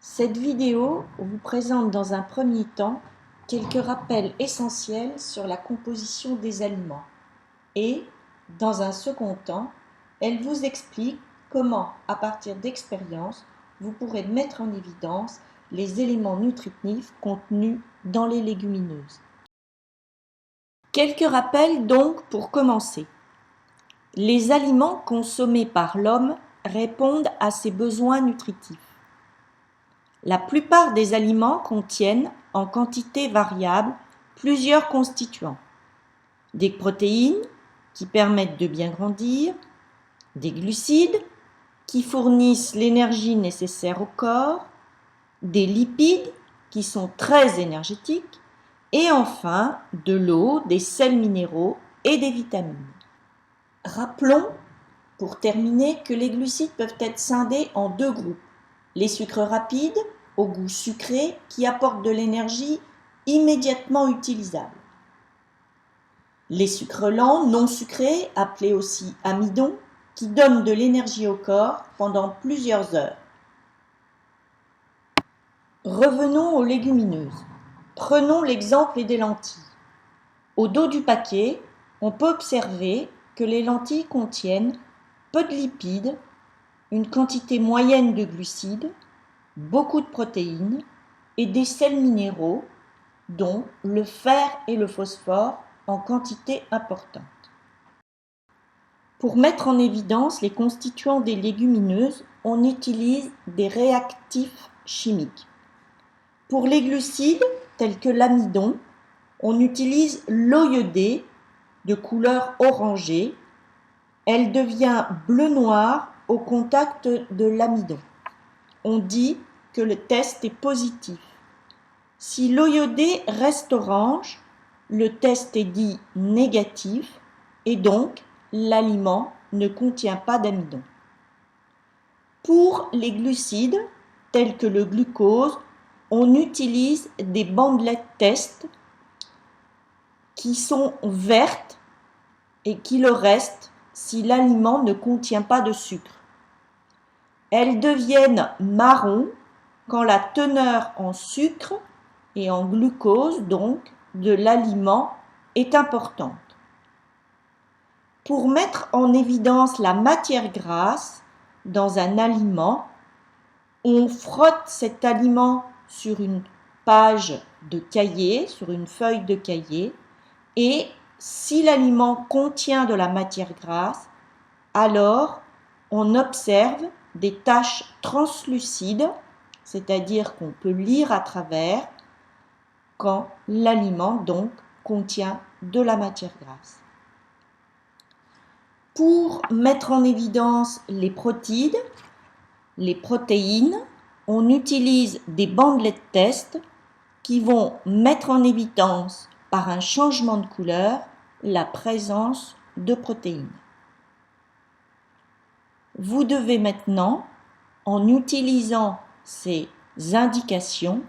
Cette vidéo vous présente dans un premier temps quelques rappels essentiels sur la composition des aliments et, dans un second temps, elle vous explique comment, à partir d'expériences, vous pourrez mettre en évidence les éléments nutritifs contenus dans les légumineuses. Quelques rappels donc pour commencer. Les aliments consommés par l'homme répondent à ses besoins nutritifs. La plupart des aliments contiennent, en quantité variable, plusieurs constituants. Des protéines, qui permettent de bien grandir, des glucides, qui fournissent l'énergie nécessaire au corps, des lipides, qui sont très énergétiques, et enfin de l'eau, des sels minéraux et des vitamines. Rappelons, pour terminer, que les glucides peuvent être scindés en deux groupes. Les sucres rapides, au goût sucré, qui apportent de l'énergie immédiatement utilisable. Les sucres lents, non sucrés, appelés aussi amidons, qui donnent de l'énergie au corps pendant plusieurs heures. Revenons aux légumineuses. Prenons l'exemple des lentilles. Au dos du paquet, on peut observer que les lentilles contiennent peu de lipides, une quantité moyenne de glucides, beaucoup de protéines et des sels minéraux, dont le fer et le phosphore en quantité importante. Pour mettre en évidence les constituants des légumineuses, on utilise des réactifs chimiques. Pour les glucides, tels que l'amidon, on utilise l'eau iodée de couleur orangée. Elle devient bleu-noir au contact de l'amidon. On dit que le test est positif. Si l'eau iodée reste orange, le test est dit négatif et donc l'aliment ne contient pas d'amidon. Pour les glucides, tels que le glucose, on utilise des bandelettes test qui sont vertes et qui le restent si l'aliment ne contient pas de sucre. Elles deviennent marron quand la teneur en sucre et en glucose, donc, de l'aliment est importante. Pour mettre en évidence la matière grasse dans un aliment, on frotte cet aliment sur une page de cahier, sur une feuille de cahier, et si l'aliment contient de la matière grasse, alors on observe des taches translucides, c'est-à-dire qu'on peut lire à travers quand l'aliment donc contient de la matière grasse. Pour mettre en évidence les protéines, on utilise des bandelettes test qui vont mettre en évidence par un changement de couleur la présence de protéines. Vous devez maintenant, en utilisant ces indications,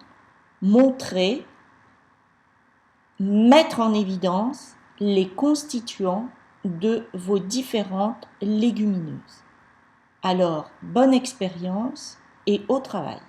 mettre en évidence les constituants de vos différentes légumineuses. Alors, bonne expérience et au travail!